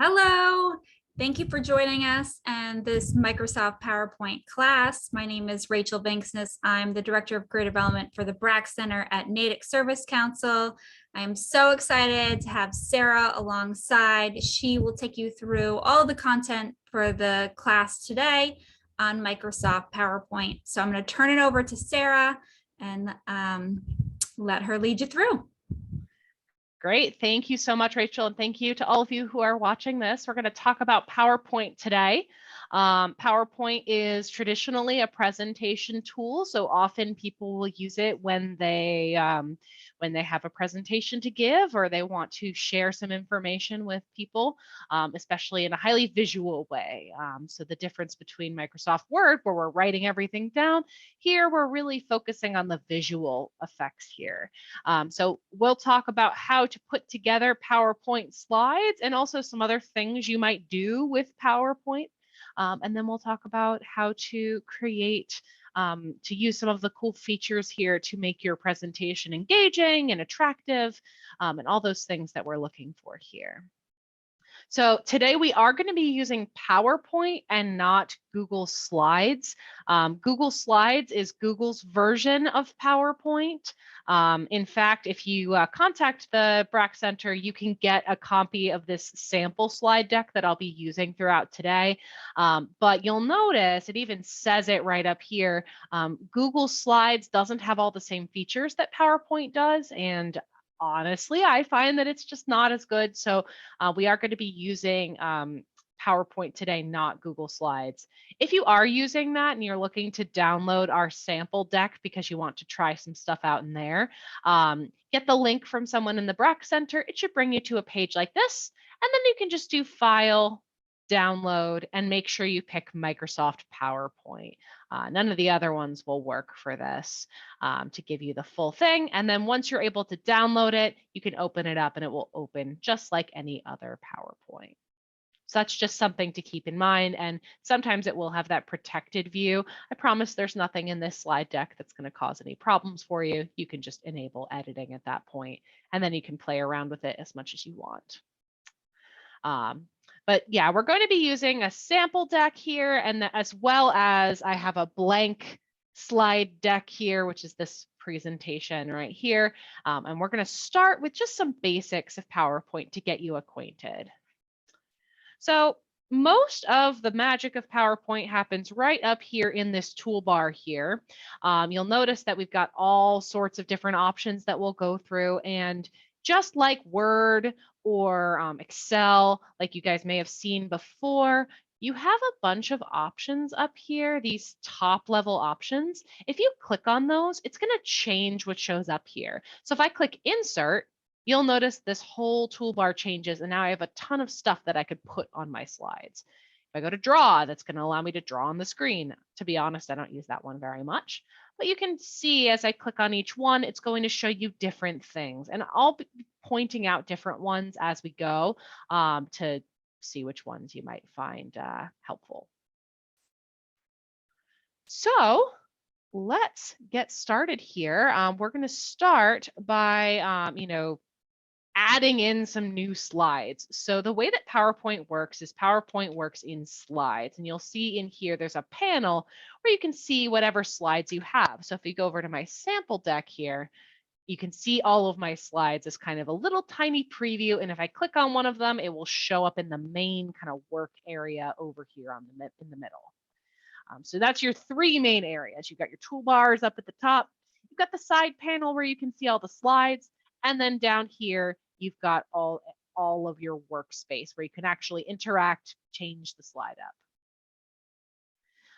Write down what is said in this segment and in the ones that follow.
Hello, thank you for joining us and this Microsoft PowerPoint class. My name is Rachel Banksness. I'm the Director of Career Development for the BRAC Center at Natick Service Council. I am so excited to have Sarah alongside. She will take you through all the content for the class today on Microsoft PowerPoint. So I'm going to turn it over to Sarah and let her lead you through. Great. Thank you so much, Rachel. And thank you to all of you who are watching this. We're going to talk about PowerPoint today. PowerPoint is traditionally a presentation tool. So often people will use it when they have a presentation to give or they want to share some information with people, especially in a highly visual way. So the difference between Microsoft Word, where we're writing everything down, here we're really focusing on the visual effects here. So we'll talk about how to put together PowerPoint slides and also some other things you might do with PowerPoint. And then we'll talk about how to create, to use some of the cool features here to make your presentation engaging and attractive, and all those things that we're looking for here. So today we are going to be using PowerPoint and not Google Slides. Google Slides is Google's version of PowerPoint. In fact, if you contact the BRAC Center, you can get a copy of this sample slide deck that I'll be using throughout today. But you'll notice it even says it right up here. Google Slides doesn't have all the same features that PowerPoint does, and honestly, I find that it's just not as good. So we are going to be using PowerPoint today, not Google Slides. If you are using that and you're looking to download our sample deck because you want to try some stuff out in there, get the link from someone in the BRAC Center. It should bring you to a page like this, and then you can just do File, Download, and make sure you pick Microsoft PowerPoint. None of the other ones will work for this to give you the full thing. And then once you're able to download it, you can open it up and it will open just like any other PowerPoint. So that's just something to keep in mind. And sometimes it will have that protected view. I promise there's nothing in this slide deck that's going to cause any problems for you. You can just enable editing at that point, and then you can play around with it as much as you want. But yeah, we're going to be using a sample deck here, and as well as I have a blank slide deck here, which is this presentation right here. And we're going to start with just some basics of PowerPoint to get you acquainted. So most of the magic of PowerPoint happens right up here in this toolbar here. You'll notice that we've got all sorts of different options that we'll go through, and just like Word or Excel, like you guys may have seen before, you have a bunch of options up here, these top level options. If you click on those, it's going to change what shows up here. So if I click Insert, you'll notice this whole toolbar changes, and now I have a ton of stuff that I could put on my slides. If I go to Draw, that's going to allow me to draw on the screen. To be honest, I don't use that one very much. But you can see as I click on each one, it's going to show you different things. And I'll be pointing out different ones as we go to see which ones you might find helpful. So let's get started here. We're going to start by, adding in some new slides. So the way that PowerPoint works is PowerPoint works in slides, and you'll see in here there's a panel where you can see whatever slides you have. So if you go over to my sample deck here, you can see all of my slides as kind of a little tiny preview, and if I click on one of them, it will show up in the main kind of work area over here in the middle. So that's your three main areas. You've got your toolbars up at the top, you've got the side panel where you can see all the slides, and then down here, you've got all of your workspace where you can actually interact, change the slide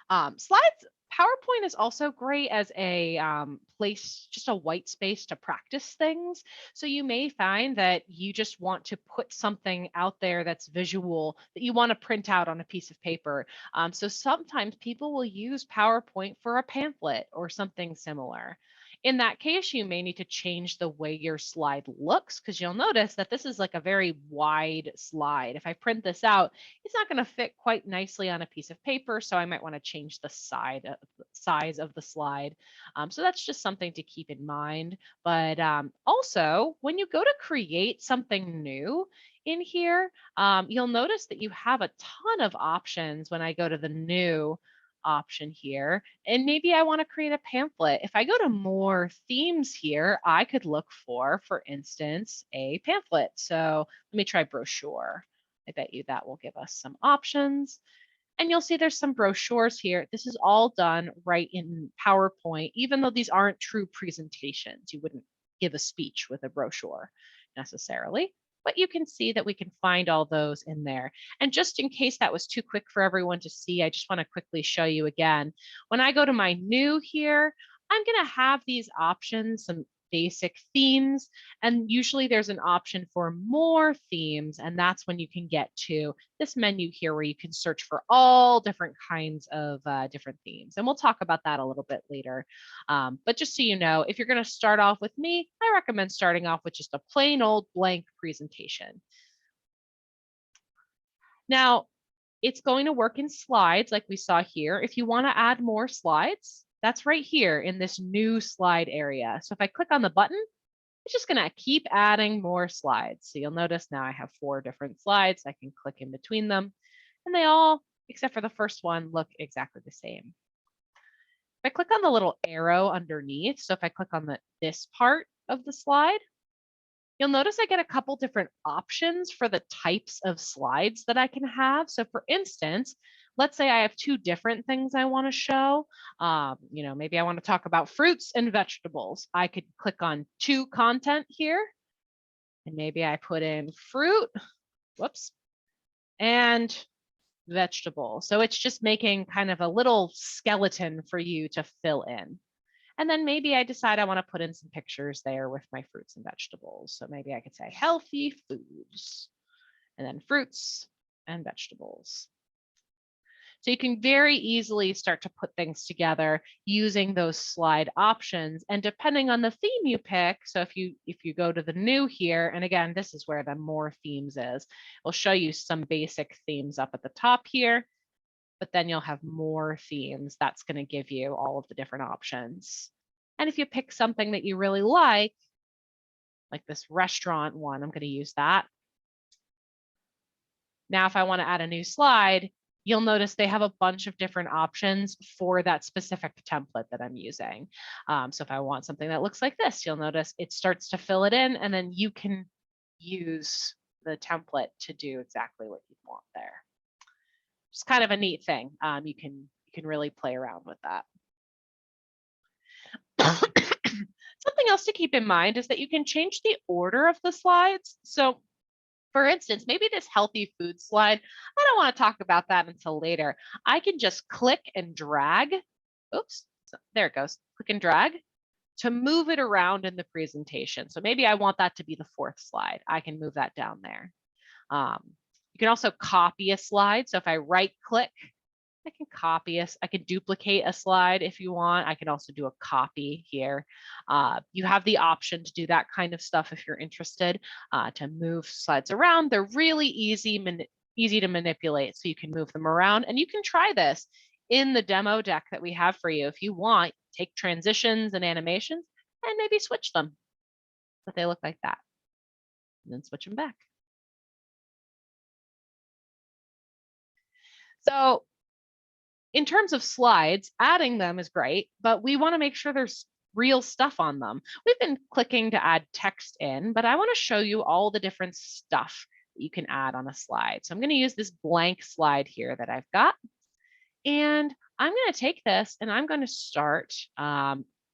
up. Slides, PowerPoint is also great as a place, just a white space to practice things. So you may find that you just want to put something out there that's visual that you want to print out on a piece of paper. So sometimes people will use PowerPoint for a pamphlet or something similar. In that case, you may need to change the way your slide looks because you'll notice that this is like a very wide slide. If I print this out, it's not going to fit quite nicely on a piece of paper, so I might want to change the size of the slide. So that's just something to keep in mind. But also, when you go to create something new in here, you'll notice that you have a ton of options when I go to the new option here. And maybe I want to create a pamphlet. If I go to more themes here, I could look for instance, a pamphlet. So let me try brochure. I bet you that will give us some options. And you'll see there's some brochures here. This is all done right in PowerPoint, even though these aren't true presentations. You wouldn't give a speech with a brochure necessarily, but you can see that we can find all those in there. And just in case that was too quick for everyone to see, I just want to quickly show you again. When I go to my new here, I'm going to have these options, some basic themes, and usually there's an option for more themes, and that's when you can get to this menu here where you can search for all different kinds of different themes. And we'll talk about that a little bit later. But just so you know, if you're going to start off with me, I recommend starting off with just a plain old blank presentation. Now, it's going to work in slides like we saw here. If you want to add more slides, that's right here in this new slide area. So if I click on the button, it's just going to keep adding more slides. So you'll notice now I have 4 different slides. I can click in between them, and they all, except for the first one, look exactly the same. If I click on the little arrow underneath, so if I click on this part of the slide, you'll notice I get a couple different options for the types of slides that I can have. So for instance, let's say I have 2 different things I want to show. Maybe I want to talk about fruits and vegetables. I could click on to content here, and maybe I put in fruit, whoops, and vegetable. So it's just making kind of a little skeleton for you to fill in. And then maybe I decide I want to put in some pictures there with my fruits and vegetables. So maybe I could say healthy foods, and then fruits and vegetables. So you can very easily start to put things together using those slide options. And depending on the theme you pick, so if you go to the new here, and again, this is where the more themes is, we'll show you some basic themes up at the top here, but then you'll have more themes. That's going to give you all of the different options. And if you pick something that you really like this restaurant one, I'm going to use that. Now, if I want to add a new slide, you'll notice they have a bunch of different options for that specific template that I'm using. So if I want something that looks like this, you'll notice it starts to fill it in, and then you can use the template to do exactly what you want there. It's kind of a neat thing. You can really play around with that. Something else to keep in mind is that you can change the order of the slides. So for instance, maybe this healthy food slide, I don't want to talk about that until later. I can just click and drag. Oops, so there it goes. Click and drag to move it around in the presentation. So maybe I want that to be the 4th slide. I can move that down there. You can also copy a slide. So if I right click, I can copy I can duplicate a slide if you want. I can also do a copy here. You have the option to do that kind of stuff if you're interested, to move slides around. They're really easy to manipulate, so you can move them around. And you can try this in the demo deck that we have for you. If you want, take transitions and animations and maybe switch them, but they look like that. And then switch them back. So in terms of slides, adding them is great, but we want to make sure there's real stuff on them. We've been clicking to add text in, but I want to show you all the different stuff that you can add on a slide. So I'm going to use this blank slide here that I've got, and I'm going to take this and I'm going to start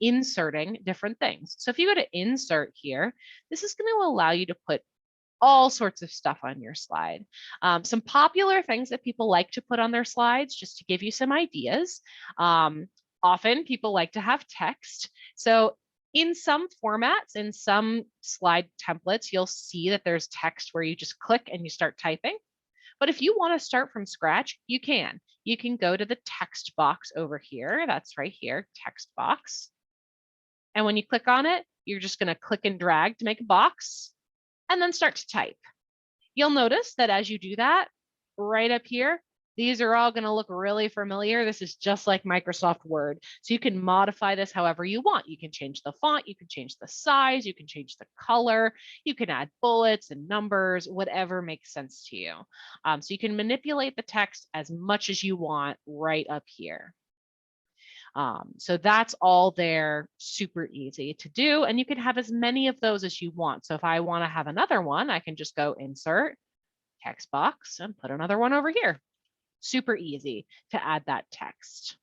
inserting different things. So if you go to insert here, this is going to allow you to put all sorts of stuff on your slide. Some popular things that people like to put on their slides, just to give you some ideas. Often people like to have text. So in some formats, in some slide templates, you'll see that there's text where you just click and you start typing. But if you want to start from scratch, you can. You can go to the text box over here. That's right here, text box. And when you click on it, you're just going to click and drag to make a box and then start to type. You'll notice that as you do that, right up here, these are all going to look really familiar. This is just like Microsoft Word. So you can modify this however you want. You can change the font, you can change the size, you can change the color, you can add bullets and numbers, whatever makes sense to you. So you can manipulate the text as much as you want right up here. So that's all there, super easy to do. And you can have as many of those as you want. So if I want to have another one, I can just go insert, text box, and put another one over here. Super easy to add that text.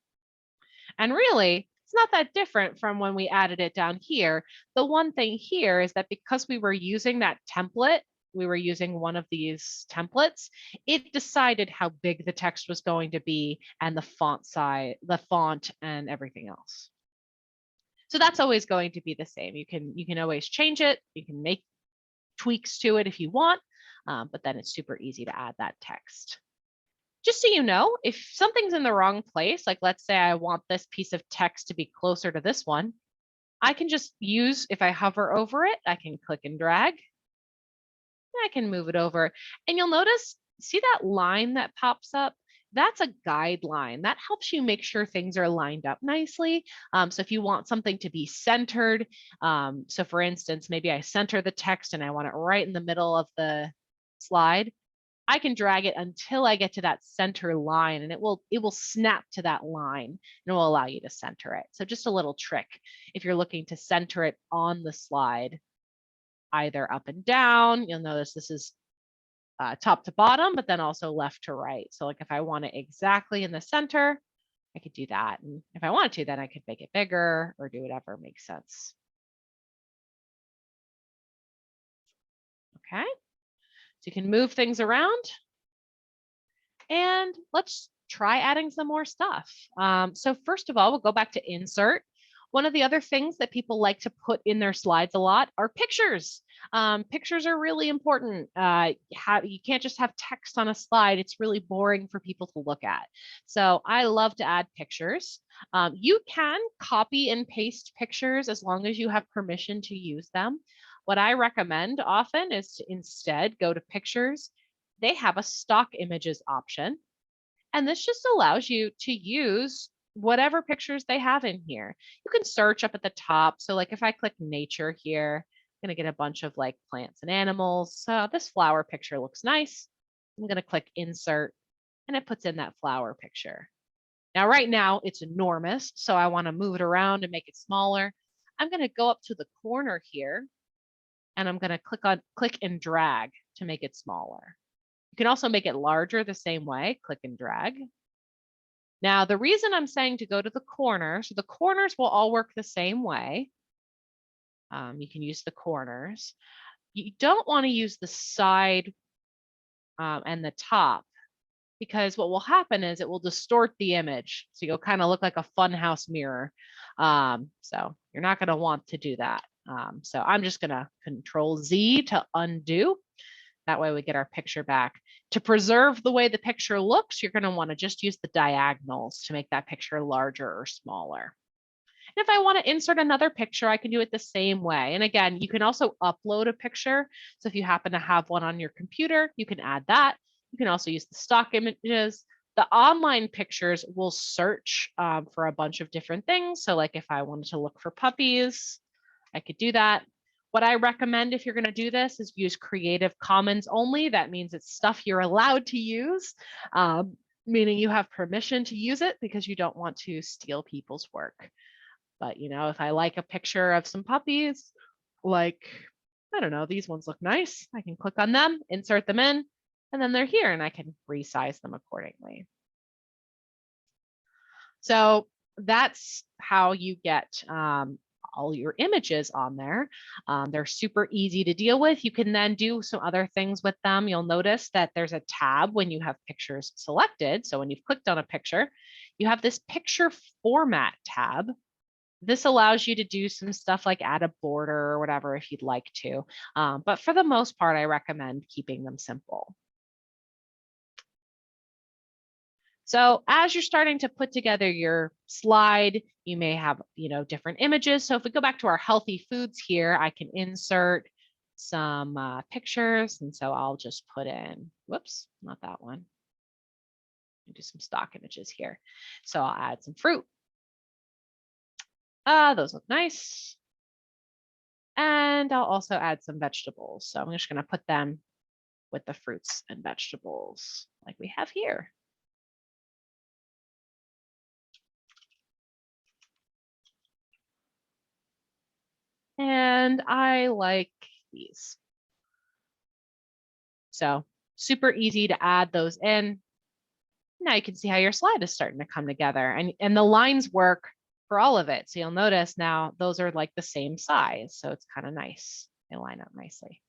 And really, it's not that different from when we added it down here. The one thing here is that because we were using that template, we were using one of these templates, it decided how big the text was going to be and the font size, the font and everything else. So that's always going to be the same. You can always change it. You can make tweaks to it if you want, but then it's super easy to add that text. Just so you know, if something's in the wrong place, like let's say I want this piece of text to be closer to this one, I can just use, if I hover over it, I can click and drag. I can move it over. And you'll notice, see that line that pops up? That's a guideline. That helps you make sure things are lined up nicely. So if you want something to be centered, so for instance, maybe I center the text and I want it right in the middle of the slide, I can drag it until I get to that center line and it will snap to that line and it will allow you to center it. So just a little trick if you're looking to center it on the slide, either up and down. You'll notice this is top to bottom, but then also left to right. So like if I want it exactly in the center, I could do that. And if I wanted to, then I could make it bigger or do whatever makes sense. Okay, so you can move things around. And let's try adding some more stuff. So first of all, we'll go back to insert. One of the other things that people like to put in their slides a lot are pictures. Pictures are really important. You can't just have text on a slide. It's really boring for people to look at. So I love to add pictures. You can copy and paste pictures as long as you have permission to use them. What I recommend often is to instead go to pictures. They have a stock images option. And this just allows you to use whatever pictures they have in here. You can search up at the top. So like if I click nature here, I'm going to get a bunch of like plants and animals. This flower picture looks nice. I'm going to click insert and it puts in that flower picture. Now, right now it's enormous. So I want to move it around and make it smaller. I'm going to go up to the corner here and I'm going to click and drag to make it smaller. You can also make it larger the same way, click and drag. Now, the reason I'm saying to go to the corner, so the corners will all work the same way. You can use the corners. You don't want to use the side and the top because what will happen is it will distort the image. So you'll kind of look like a funhouse mirror. So you're not going to want to do that. So I'm just going to Control Z to undo. That way we get our picture back. To preserve the way the picture looks, you're going to want to just use the diagonals to make that picture larger or smaller. And if I want to insert another picture, I can do it the same way. And again, you can also upload a picture. So if you happen to have one on your computer, you can add that. You can also use the stock images. The online pictures will search for a bunch of different things. So like if I wanted to look for puppies, I could do that. What I recommend if you're going to do this is use Creative Commons only. That means it's stuff you're allowed to use, meaning you have permission to use it because you don't want to steal people's work. But, you know, if I like a picture of some puppies, like, I don't know, these ones look nice. I can click on them, insert them in, and then they're here and I can resize them accordingly. So that's how you get all your images on there. They're super easy to deal with. You can then do some other things with them. You'll notice that there's a tab when you have pictures selected. So when you've clicked on a picture, you have this picture format tab. This allows you to do some stuff like add a border or whatever if you'd like to. But for the most part, I recommend keeping them simple. So as you're starting to put together your slide, You may have, different images. So if we go back to our healthy foods here, I can insert some pictures. And so I'll just put in, whoops, not that one. Do some stock images here. So I'll add some fruit. Those look nice. And I'll also add some vegetables. So I'm just going to put them with the fruits and vegetables like we have here. And I like these. So super easy to add those in. Now you can see how your slide is starting to come together, and the lines work for all of it. So you'll notice now those are like the same size. So it's kind of nice. They line up nicely.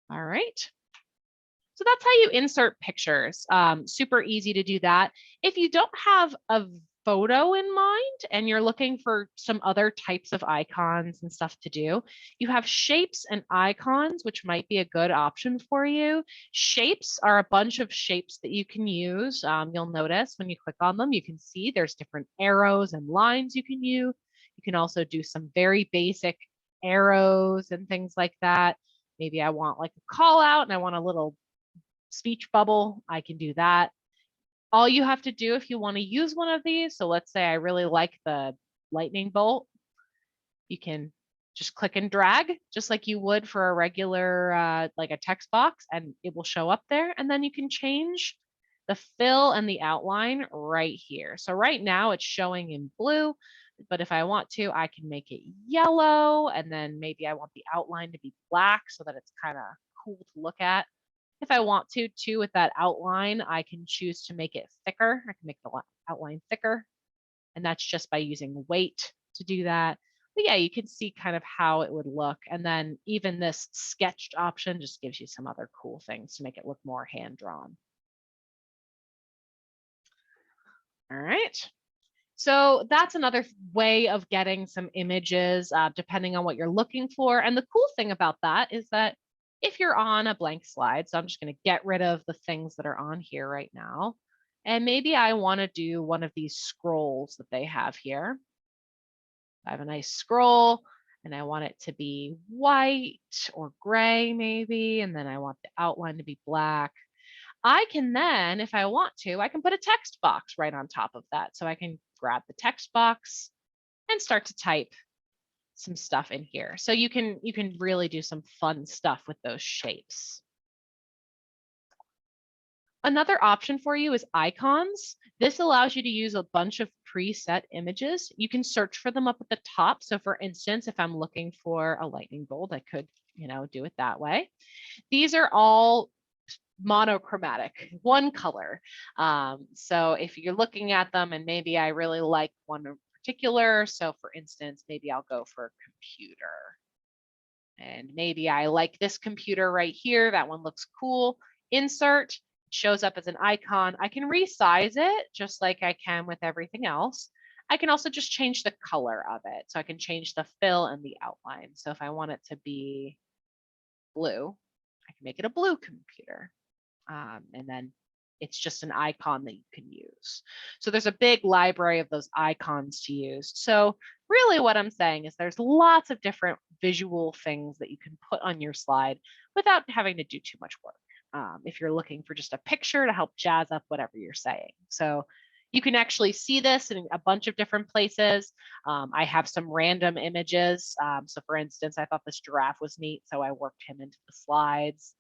All right. So that's how you insert pictures. Super easy to do that. If you don't have a photo in mind and you're looking for some other types of icons and stuff to do, you have shapes and icons, which might be a good option for you. Shapes are a bunch of shapes that you can use. You'll notice when you click on them, you can see there's different arrows and lines you can use. You can also do some very basic arrows and things like that. Maybe I want like a call out and I want a little speech bubble. I can do that. All you have to do if you want to use one of these, so let's say I really like the lightning bolt, you can just click and drag just like you would for a regular like a text box, and it will show up there. And then you can change the fill and the outline right here. So right now it's showing in blue, but if I want to, I can make it yellow, and then maybe I want the outline to be black so that it's kind of cool to look at. If I want to, too, with that outline, I can choose to make it thicker. I can make the outline thicker, and that's just by using weight to do that. But yeah, you can see kind of how it would look. And then even this sketched option just gives you some other cool things to make it look more hand-drawn. All right. So that's another way of getting some images, depending on what you're looking for. And the cool thing about that is that if you're on a blank slide, so I'm just going to get rid of the things that are on here right now. And maybe I want to do one of these scrolls that they have here. I have a nice scroll and I want it to be white or gray maybe, and then I want the outline to be black. I can then, if I want to, I can put a text box right on top of that. So I can grab the text box and start to type some stuff in here. So you can really do some fun stuff with those shapes. Another option for you is icons. This allows you to use a bunch of preset images. You can search for them up at the top. So for instance, if I'm looking for a lightning bolt, I could, do it that way. These are all monochromatic, one color. So if you're looking at them and maybe I really like one in particular, so for instance, maybe I'll go for computer. And maybe I like this computer right here. That one looks cool. Insert, shows up as an icon. I can resize it just like I can with everything else. I can also just change the color of it. So I can change the fill and the outline. So if I want it to be blue, I can make it a blue computer. And then it's just an icon that you can use. So there's a big library of those icons to use. So really what I'm saying is there's lots of different visual things that you can put on your slide without having to do too much work. If you're looking for just a picture to help jazz up whatever you're saying. So you can actually see this in a bunch of different places. I have some random images. So for instance, I thought this giraffe was neat, so I worked him into the slides.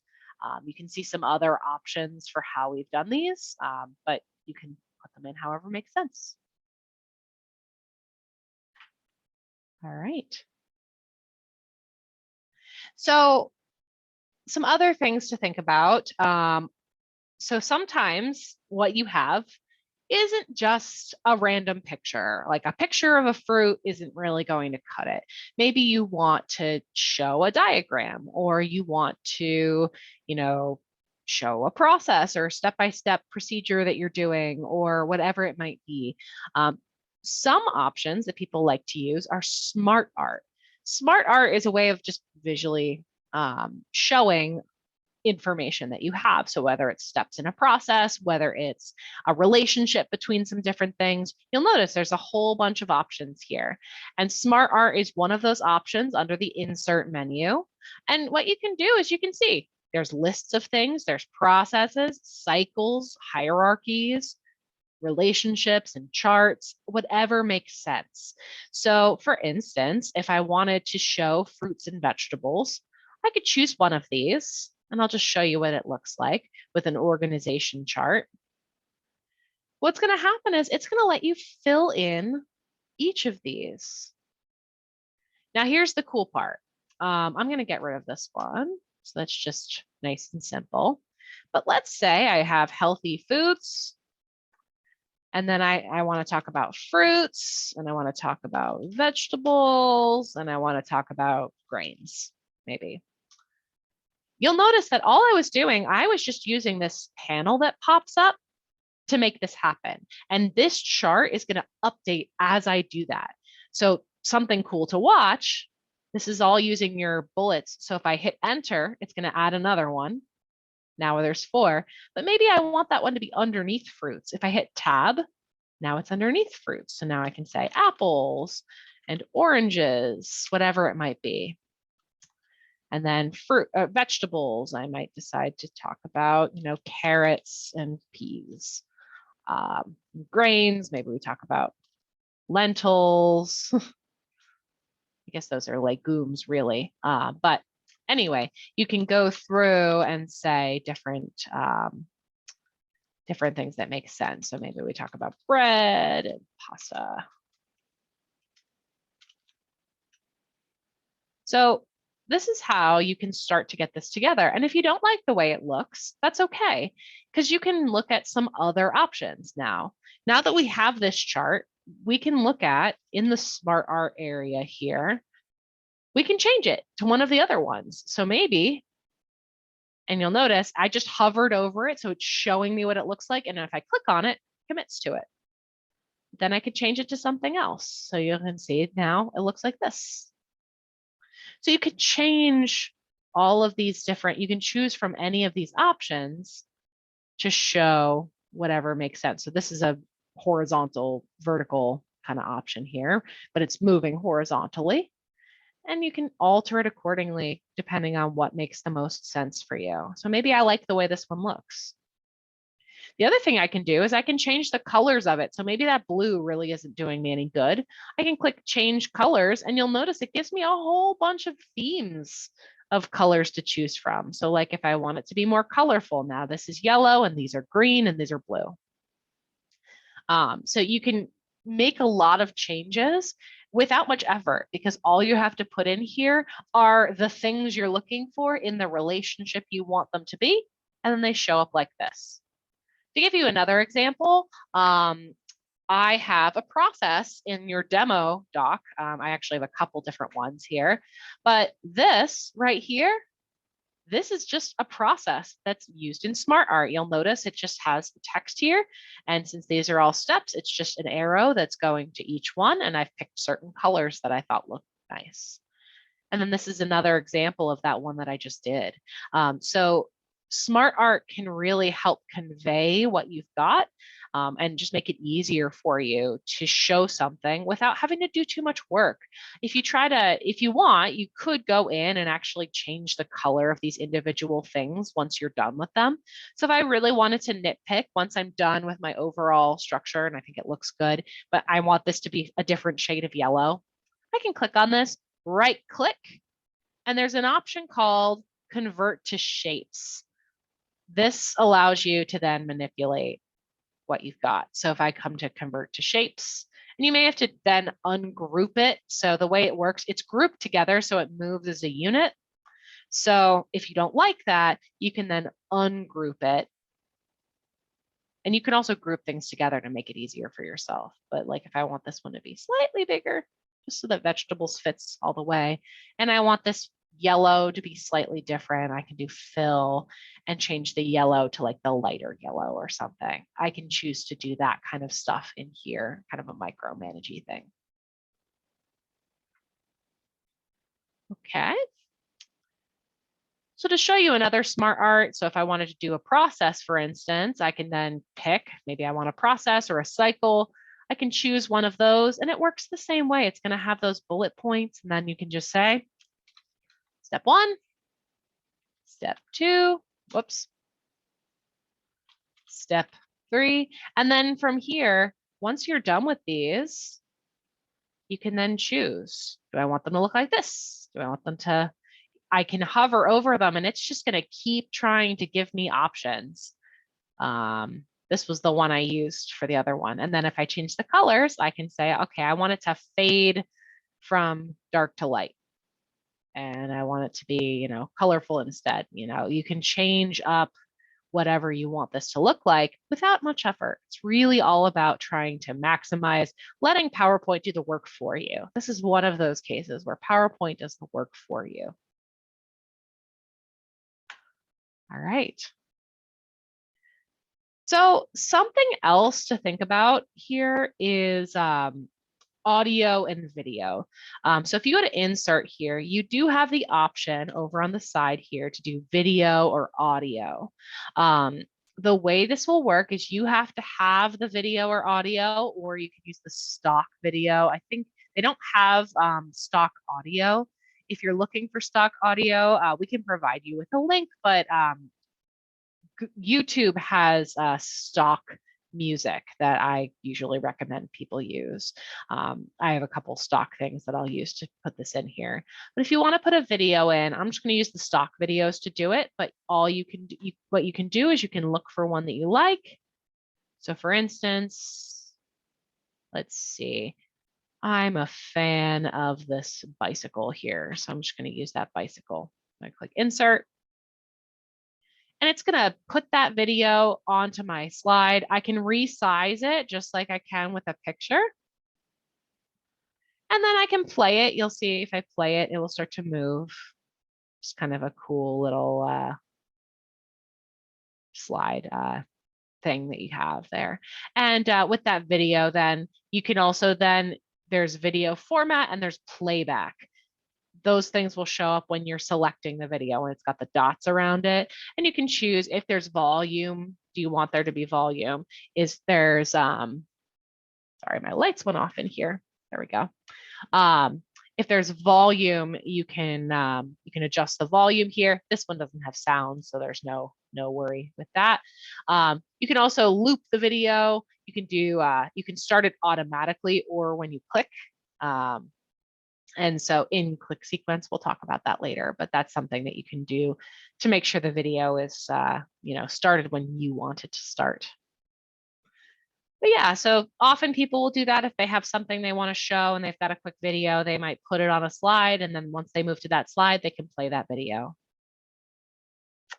You can see some other options for how we've done these, but you can put them in however makes sense. All right. So some other things to think about. So sometimes what you have isn't just a random picture. Like a picture of a fruit isn't really going to cut it. Maybe you want to show a diagram, or you want to, show a process or step-by-step procedure that you're doing, or whatever it might be. Some options that people like to use are smart art. Smart art is a way of just visually showing information that you have. So whether it's steps in a process, whether it's a relationship between some different things, you'll notice there's a whole bunch of options here. And Smart Art is one of those options under the insert menu. And what you can do is you can see there's lists of things, there's processes, cycles, hierarchies, relationships and charts, whatever makes sense. So for instance, if I wanted to show fruits and vegetables, I could choose one of these, and I'll just show you what it looks like with an organization chart. What's going to happen is it's going to let you fill in each of these. Now here's the cool part. I'm going to get rid of this one. So that's just nice and simple. But let's say I have healthy foods, and then I want to talk about fruits, and I want to talk about vegetables, and I want to talk about grains, maybe. You'll notice that all I was doing, I was just using this panel that pops up to make this happen. And this chart is going to update as I do that. So something cool to watch, this is all using your bullets. So if I hit enter, it's going to add another one. Now there's 4, but maybe I want that one to be underneath fruits. If I hit tab, now it's underneath fruits. So now I can say apples and oranges, whatever it might be. And then vegetables, I might decide to talk about, carrots and peas. Grains, maybe we talk about lentils. I guess those are legumes, really. But anyway, you can go through and say different things that make sense. So maybe we talk about bread and pasta. So this is how you can start to get this together. And if you don't like the way it looks, that's okay, because you can look at some other options now. Now that we have this chart, we can look at in the Smart Art area here, we can change it to one of the other ones. So maybe, and you'll notice I just hovered over it, so it's showing me what it looks like. And if I click on it, it commits to it. Then I could change it to something else. So you can see now it looks like this. So you could change all of these different, you can choose from any of these options to show whatever makes sense. So this is a horizontal, vertical kind of option here, but it's moving horizontally. And you can alter it accordingly, depending on what makes the most sense for you. So maybe I like the way this one looks. The other thing I can do is I can change the colors of it. So maybe that blue really isn't doing me any good. I can click change colors, and you'll notice it gives me a whole bunch of themes of colors to choose from. So like if I want it to be more colorful, now this is yellow and these are green and these are blue. So you can make a lot of changes without much effort, because all you have to put in here are the things you're looking for in the relationship you want them to be, and then they show up like this. To give you another example, I have a process in your demo doc. I actually have a couple different ones here, but this right here, this is just a process that's used in Smart Art. You'll notice it just has the text here. And since these are all steps, it's just an arrow that's going to each one. And I've picked certain colors that I thought looked nice. And then this is another example of that one that I just did. So Smart Art can really help convey what you've got, and just make it easier for you to show something without having to do too much work. If you want, you could go in and actually change the color of these individual things once you're done with them. So if I really wanted to nitpick once I'm done with my overall structure, and I think it looks good, but I want this to be a different shade of yellow, I can click on this, right click, and there's an option called Convert to Shapes. This allows you to then manipulate what you've got. So if I come to Convert to Shapes, and you may have to then ungroup it. So the way it works, it's grouped together, so it moves as a unit. So if you don't like that, you can then ungroup it. And you can also group things together to make it easier for yourself. But like if I want this one to be slightly bigger, just so that vegetables fits all the way, and I want this yellow to be slightly different, I can do fill and change the yellow to like the lighter yellow or something. I can choose to do that kind of stuff in here, kind of a micromanagey thing. Okay. So to show you another smart art, so if I wanted to do a process, for instance, I can then pick, maybe I want a process or a cycle. I can choose one of those and it works the same way. It's going to have those bullet points and then you can just say step 1, step 2, whoops, step 3. And then from here, once you're done with these, you can then choose. Do I want them to look like this? Do I want them to, I can hover over them and it's just going to keep trying to give me options. This was the one I used for the other one. And then if I change the colors, I can say, okay, I want it to fade from dark to light. And I want it to be, colorful instead. You can change up whatever you want this to look like without much effort. It's really all about trying to maximize letting PowerPoint do the work for you. This is one of those cases where PowerPoint does the work for you. All right. So something else to think about here is audio and video. So if you go to insert here, you do have the option over on the side here to do video or audio. The way this will work is you have to have the video or audio, or you can use the stock video. I think they don't have stock audio. If you're looking for stock audio, we can provide you with a link, but YouTube has stock music that I usually recommend people use. I have a couple stock things that I'll use to put this in here. But if you want to put a video in, I'm just going to use the stock videos to do it. But all you can do, what you can do is you can look for one that you like. So for instance, let's see. I'm a fan of this bicycle here. So I'm just going to use that bicycle. I click insert. And it's going to put that video onto my slide. I can resize it just like I can with a picture. And then I can play it. You'll see if I play it, it will start to move. It's kind of a cool little slide thing that you have there. And with that video, then you can also there's video format and there's playback. Those things will show up when you're selecting the video and it's got the dots around it. And you can choose if there's volume. Do you want there to be volume? Is there's, sorry, my lights went off in here. There we go. If there's volume, you can adjust the volume here. This one doesn't have sound, so there's no worry with that. You can also loop the video. You can do, you can start it automatically or when you click. And so in click sequence, we'll talk about that later, but that's something that you can do to make sure the video is, started when you want it to start. But yeah, so often people will do that if they have something they want to show and they've got a quick video, they might put it on a slide. And then once they move to that slide, they can play that video.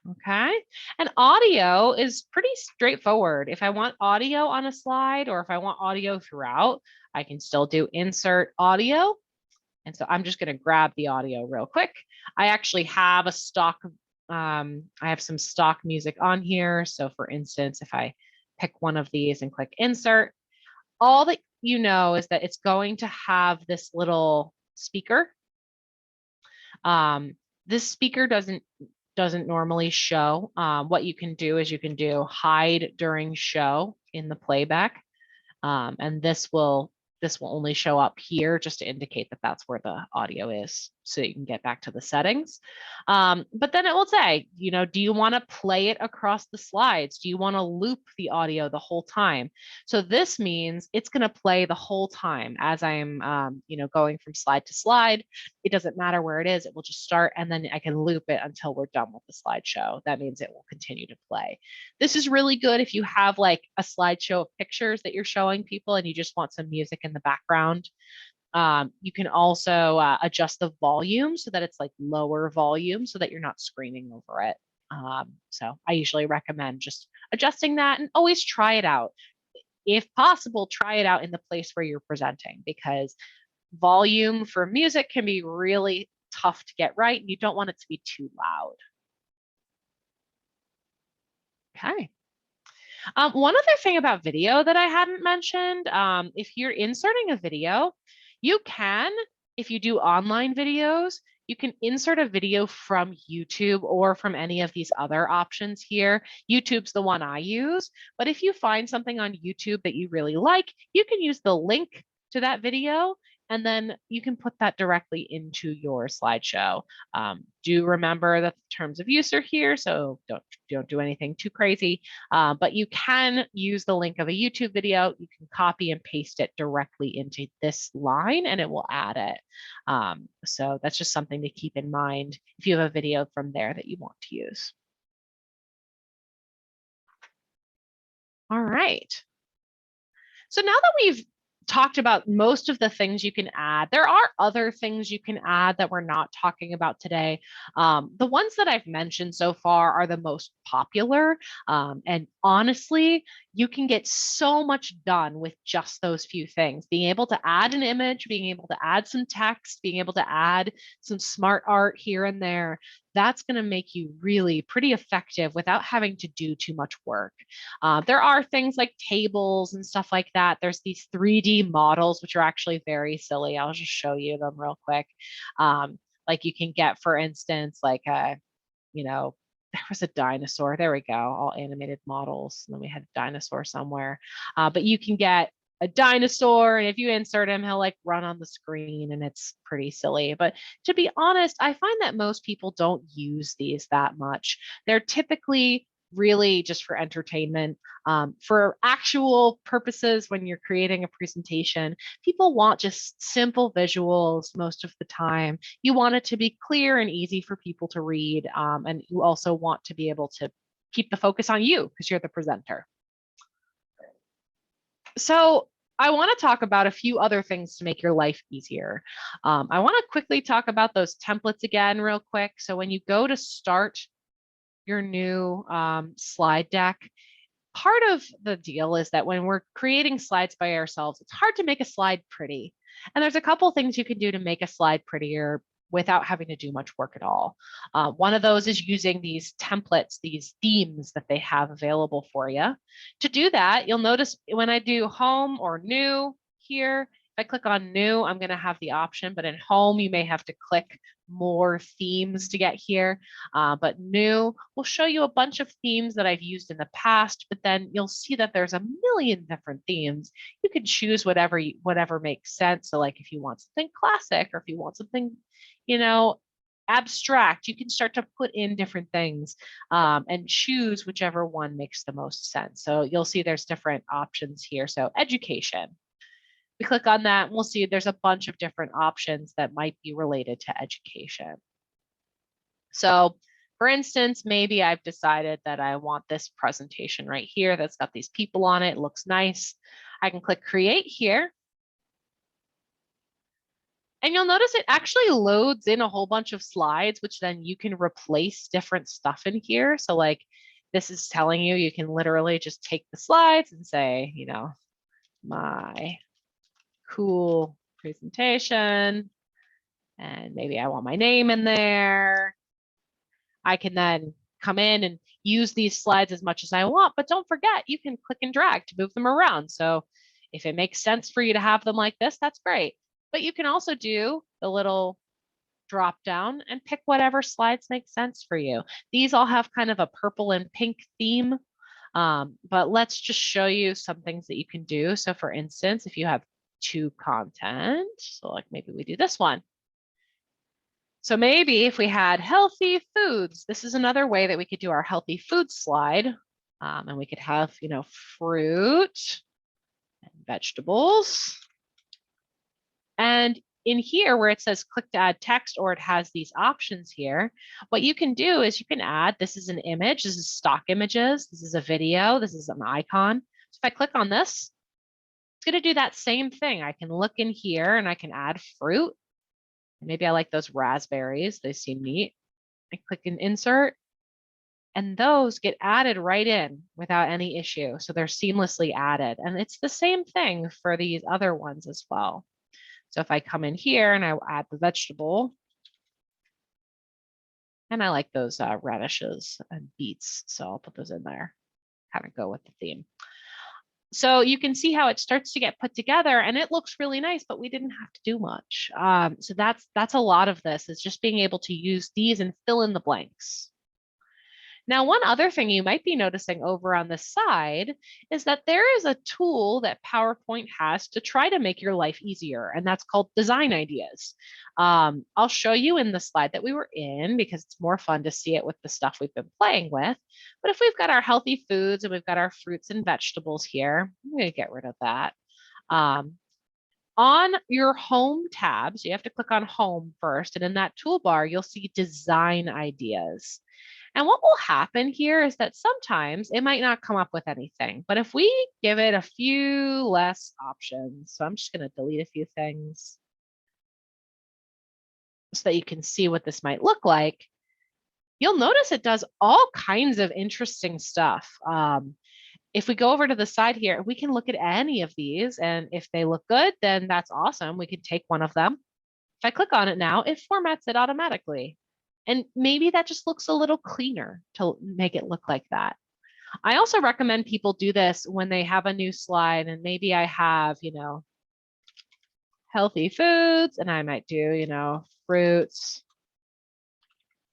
Okay. And audio is pretty straightforward. If I want audio on a slide or if I want audio throughout, I can still do insert audio. And so I'm just going to grab the audio real quick. I actually have a stock, I have some stock music on here. So for instance, if I pick one of these and click insert, all that you know is that it's going to have this little speaker. This speaker doesn't normally show. What you can do is you can do hide during show in the playback. And this will only show up here just to indicate that that's where the audio is so you can get back to the settings. But then it will say, do you want to play it across the slides? Do you want to loop the audio the whole time? So this means it's going to play the whole time as I'm, going from slide to slide. It doesn't matter where it is. It will just start and then I can loop it until we're done with the slideshow. That means it will continue to play. This is really good if you have like a slideshow of pictures that you're showing people and you just want some music in the background. You can also adjust the volume so that it's like lower volume so that you're not screaming over it. So I usually recommend just adjusting that and always try it out. If possible, try it out in the place where you're presenting because volume for music can be really tough to get right. You don't want it to be too loud. Okay. One other thing about video that I hadn't mentioned, if you're inserting a video, you can, if you do online videos, You can insert a video from YouTube or from any of these other options here. YouTube's the one I use, but if you find something on YouTube that you really like, you can use the link to that video, and then you can put that directly into your slideshow. Do remember that the terms of use are here, so don't do anything too crazy, but you can use the link of a YouTube video. You can copy and paste it directly into this line and it will add it. So that's just something to keep in mind if you have a video from there that you want to use. All right. So now that we've talked about most of the things you can add, there are other things you can add that we're not talking about today. The ones that I've mentioned so far are the most popular. And honestly, you can get so much done with just those few things. Being able to add an image, being able to add some text, being able to add some smart art here and there, that's going to make you really pretty effective without having to do too much work. There are things like tables and stuff like that. There's these 3D models, which are actually very silly. I'll just show you them real quick. Like you can get, for instance, like a, there was a dinosaur. There we go, all animated models. And then we had a dinosaur somewhere. But you can get a dinosaur, and if you insert him, he'll like run on the screen, and it's pretty silly. But to be honest, I find that most people don't use these that much. They're typically really just for entertainment. For actual purposes, when you're creating a presentation, people want just simple visuals most of the time. You want it to be clear and easy for people to read, and you also want to be able to keep the focus on you because you're the presenter. So I want to talk about a few other things to make your life easier. I want to quickly talk about those templates again real quick. So when you go to start your new slide deck, part of the deal is that when we're creating slides by ourselves, it's hard to make a slide pretty. And there's a couple things you can do to make a slide prettier without having to do much work at all. One of those is using these templates, these themes that they have available for you. To do that, you'll notice when I do home or new here, if I click on new, I'm going to have the option, but in home, you may have to click more themes to get here. But new will show you a bunch of themes that I've used in the past, but then you'll see that there's a million different themes. You can choose whatever makes sense. So like if you want something classic, or if you want something, abstract, you can start to put in different things and choose whichever one makes the most sense. So you'll see there's different options here. So education. We click on that and we'll see there's a bunch of different options that might be related to education. So for instance, maybe I've decided that I want this presentation right here that's got these people on it. It looks nice. I can click create here. And you'll notice it actually loads in a whole bunch of slides, which then you can replace different stuff in here. So like this is telling you can literally just take the slides and say, my cool presentation, and maybe I want my name in there. I can then come in and use these slides as much as I want, but don't forget, you can click and drag to move them around. So if it makes sense for you to have them like this, that's great. But you can also do the little drop down and pick whatever slides make sense for you. These all have kind of a purple and pink theme, but let's just show you some things that you can do. So for instance, if you have to content, so like maybe we do this one. So maybe if we had healthy foods, this is another way that we could do our healthy food slide. And we could have, fruit and vegetables. And in here where it says click to add text, or it has these options here, what you can do is you can add, this is an image, this is stock images, this is a video, this is an icon. So if I click on this, it's going to do that same thing. I can look in here and I can add fruit. Maybe I like those raspberries. They seem neat. I click and insert, and those get added right in without any issue. So they're seamlessly added. And it's the same thing for these other ones as well. So if I come in here and I add the vegetable, and I like those radishes and beets, so I'll put those in there, kind of go with the theme. So you can see how it starts to get put together and it looks really nice, but we didn't have to do much. So that's a lot of this is just being able to use these and fill in the blanks. Now, one other thing you might be noticing over on the side is that there is a tool that PowerPoint has to try to make your life easier, and that's called Design Ideas. I'll show you in the slide that we were in because it's more fun to see it with the stuff we've been playing with. But if we've got our healthy foods and we've got our fruits and vegetables here, I'm going to get rid of that. On your home tab, so you have to click on home first, and in that toolbar, you'll see design ideas. And what will happen here is that sometimes it might not come up with anything, but if we give it a few less options, so I'm just going to delete a few things so that you can see what this might look like, you'll notice it does all kinds of interesting stuff. If we go over to the side here, we can look at any of these, and if they look good, then that's awesome. We can take one of them. If I click on it now, it formats it automatically. And maybe that just looks a little cleaner to make it look like that. I also recommend people do this when they have a new slide and maybe I have, healthy foods and I might do, fruits,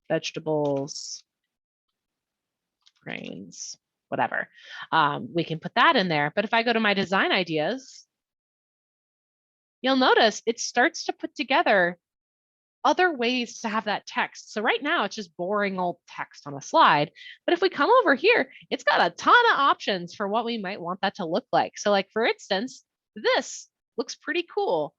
vegetables, grains, whatever. We can put that in there. But if I go to my design ideas, you'll notice it starts to put together other ways to have that text. So right now it's just boring old text on a slide. But if we come over here, it's got a ton of options for what we might want that to look like. So like, for instance, this looks pretty cool.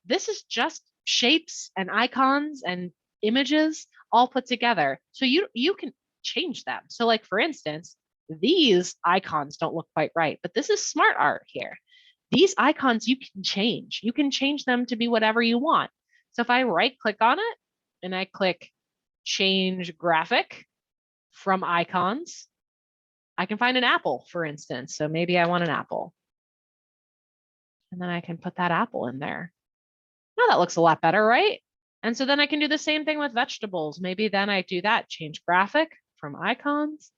This is just shapes and icons and images all put together. So you can change them. So like, for instance, these icons don't look quite right, but this is smart art here. These icons you can change. You can change them to be whatever you want. So if I right click on it and I click change graphic from icons, I can find an apple, for instance. So maybe I want an apple. And then I can put that apple in there. Now that looks a lot better, right? And so then I can do the same thing with vegetables. Maybe then I do that, change graphic from icons.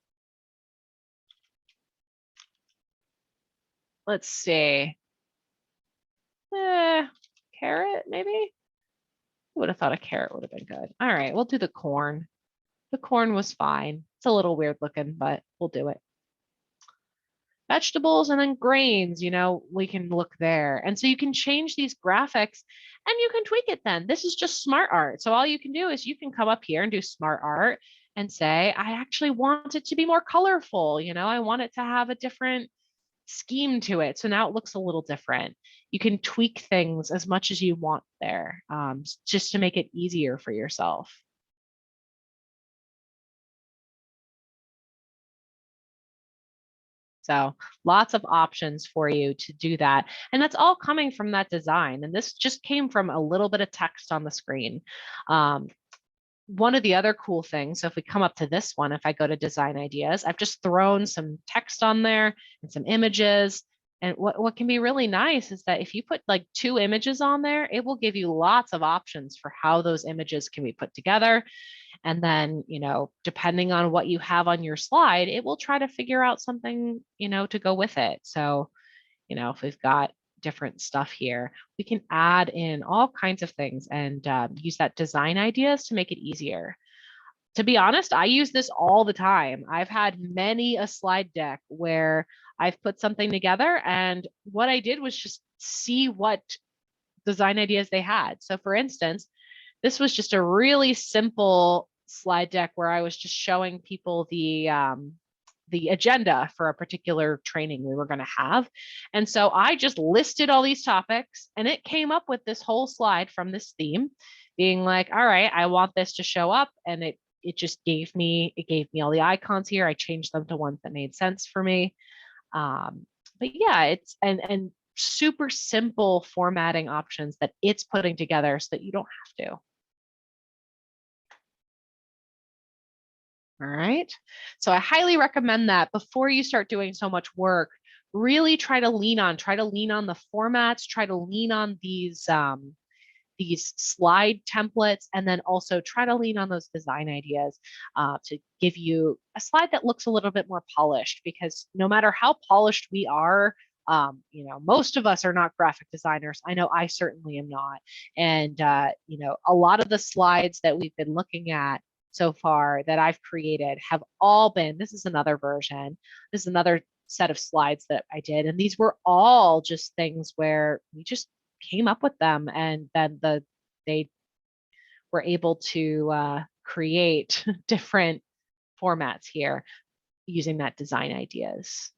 Let's see. Carrot, maybe? Would have thought a carrot would have been good. All right, we'll do the corn. The corn was fine. It's a little weird looking, but we'll do it. Vegetables and then grains, we can look there. And so you can change these graphics and you can tweak it then. This is just smart art. So all you can do is you can come up here and do smart art and say, I actually want it to be more colorful. I want it to have a different scheme to it. So now it looks a little different. You can tweak things as much as you want there, just to make it easier for yourself. So lots of options for you to do that. And that's all coming from that design. And this just came from a little bit of text on the screen. One of the other cool things, so if we come up to this one, if I go to design ideas, I've just thrown some text on there and some images. And what can be really nice is that if you put like 2 images on there, it will give you lots of options for how those images can be put together. And then, depending on what you have on your slide, it will try to figure out something, to go with it. So, if we've got different stuff here, we can add in all kinds of things and use that design ideas to make it easier. To be honest, I use this all the time. I've had many a slide deck where I've put something together and what I did was just see what design ideas they had. So for instance, this was just a really simple slide deck where I was just showing people the agenda for a particular training we were going to have. And so I just listed all these topics and it came up with this whole slide from this theme being like, all right, I want this to show up. And it just gave me all the icons here. I changed them to ones that made sense for me. But yeah, it's and super simple formatting options that it's putting together so that you don't have to. All right. So I highly recommend that before you start doing so much work, really try to lean on the formats, try to lean on these slide templates, and then also try to lean on those design ideas to give you a slide that looks a little bit more polished, because no matter how polished we are Most of us are not graphic designers. I know I certainly am not. And, a lot of the slides that we've been looking at so far that I've created have all been, this is another version, this is another set of slides that I did. And these were all just things where we just came up with them, and then they were able to create different formats here using that design ideas.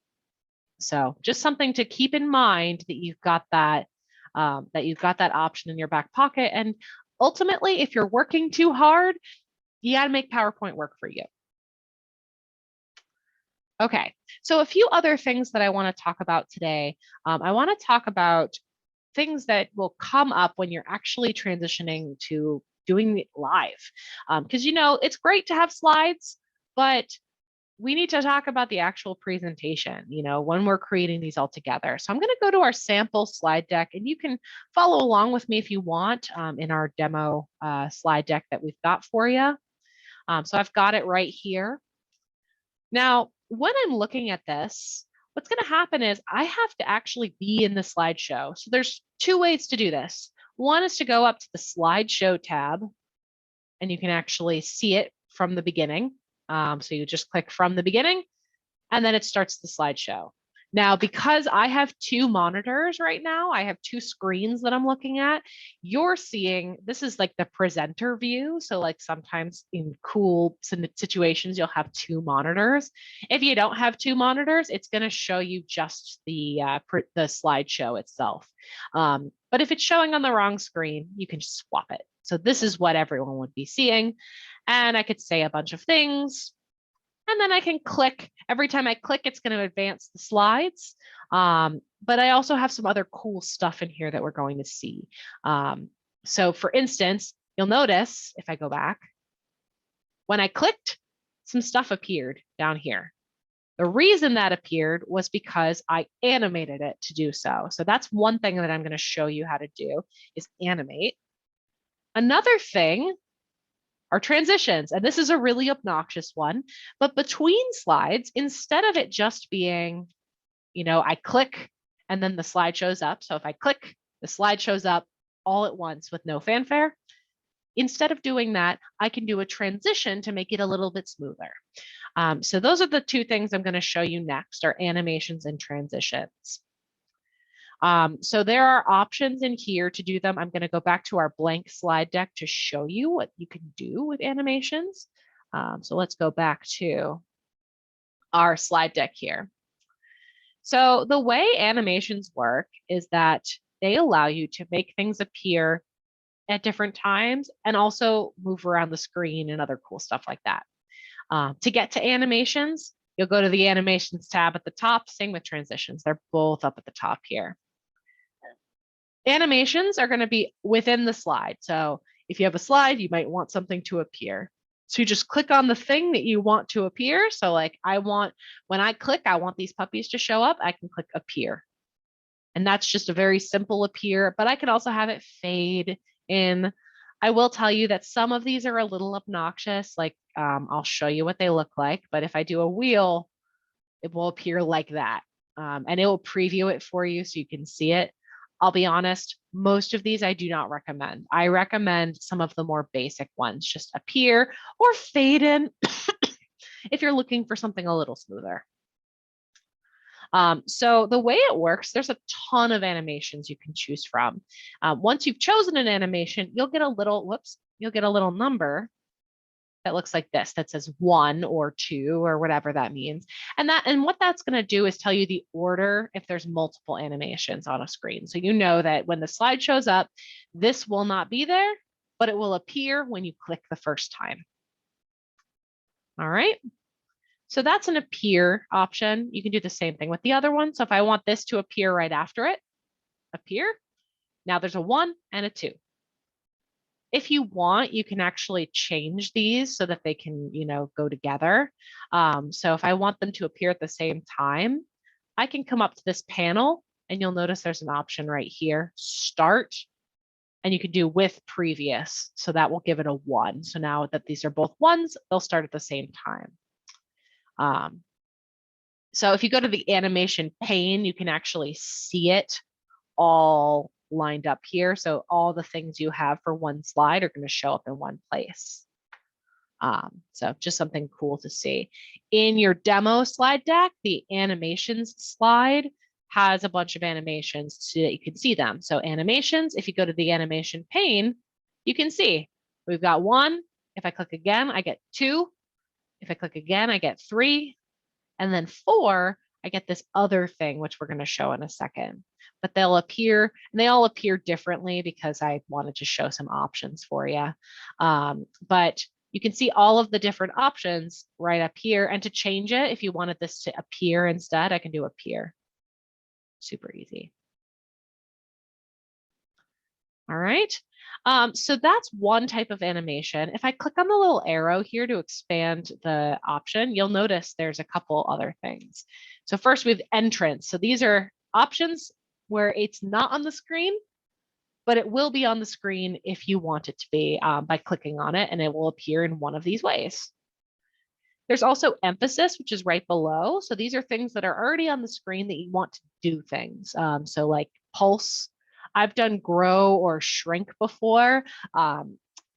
So just something to keep in mind, that you've got that option in your back pocket. And ultimately, if you're working too hard, you got to make PowerPoint work for you. Okay, so a few other things that I want to talk about today. I want to talk about things that will come up when you're actually transitioning to doing it live. Because, it's great to have slides, but we need to talk about the actual presentation, when we're creating these all together. So I'm going to go to our sample slide deck, and you can follow along with me if you want in our demo slide deck that we've got for you. So I've got it right here. Now, when I'm looking at this, what's going to happen is I have to actually be in the slideshow. So there's two ways to do this. One is to go up to the slideshow tab, and you can actually see it from the beginning. So you just click from the beginning, and then it starts the slideshow. Now, because I have two monitors right now, I have two screens that I'm looking at. You're seeing, this is like the presenter view. So like sometimes in cool situations, you'll have two monitors. If you don't have two monitors, it's going to show you just the slideshow itself. But if it's showing on the wrong screen, you can just swap it. So this is what everyone would be seeing. And I could say a bunch of things. And then I can click. Every time I click, it's going to advance the slides. But I also have some other cool stuff in here that we're going to see. So for instance, you'll notice if I go back, when I clicked, some stuff appeared down here. The reason that appeared was because I animated it to do so. So that's one thing that I'm going to show you how to do, is animate. Another thing are transitions. And this is a really obnoxious one, but between slides, instead of it just being, I click and then the slide shows up. So if I click, the slide shows up all at once with no fanfare. Instead of doing that, I can do a transition to make it a little bit smoother. So those are the two things I'm going to show you next, are animations and transitions. So there are options in here to do them. I'm going to go back to our blank slide deck to show you what you can do with animations. So let's go back to our slide deck here. So the way animations work is that they allow you to make things appear at different times and also move around the screen and other cool stuff like that. To get to animations, you'll go to the animations tab at the top. Same with transitions. They're both up at the top here. Animations are going to be within the slide. So if you have a slide, you might want something to appear. So you just click on the thing that you want to appear. So like when I click, I want these puppies to show up, I can click appear. And that's just a very simple appear, but I can also have it fade in. I will tell you that some of these are a little obnoxious. Like I'll show you what they look like, but if I do a wheel, it will appear like that. And it will preview it for you so you can see it. I'll be honest, most of these I do not recommend. I recommend some of the more basic ones, just appear or fade in if you're looking for something a little smoother. So the way it works, there's a ton of animations you can choose from. Once you've chosen an animation, you'll get a little number that looks like this, that says 1 or 2 or whatever that means. And what that's going to do is tell you the order if there's multiple animations on a screen. So you know that when the slide shows up, this will not be there, but it will appear when you click the first time. All right. So that's an appear option. You can do the same thing with the other one. So if I want this to appear right after it, appear. Now there's a 1 and a 2. If you want, you can actually change these so that they can, go together. So if I want them to appear at the same time, I can come up to this panel and you'll notice there's an option right here, start, and you can do with previous. So that will give it a 1. So now that these are both 1s, they'll start at the same time. So if you go to the animation pane, you can actually see it all lined up here. So all the things you have for one slide are going to show up in one place. So just something cool to see. In your demo slide deck, the animations slide has a bunch of animations so that you can see them. So animations, if you go to the animation pane, you can see we've got 1. If I click again, I get 2. If I click again, I get 3. And then 4, I get this other thing, which we're going to show in a second. But they'll appear, and they all appear differently because I wanted to show some options for you. But you can see all of the different options right up here. And to change it, if you wanted this to appear instead, I can do appear. Super easy. All right. So that's one type of animation. If I click on the little arrow here to expand the option, you'll notice there's a couple other things. So first we have entrance. So these are options where it's not on the screen, but it will be on the screen if you want it to be by clicking on it, and it will appear in one of these ways. There's also emphasis, which is right below. So these are things that are already on the screen that you want to do things. So like pulse, I've done grow or shrink before.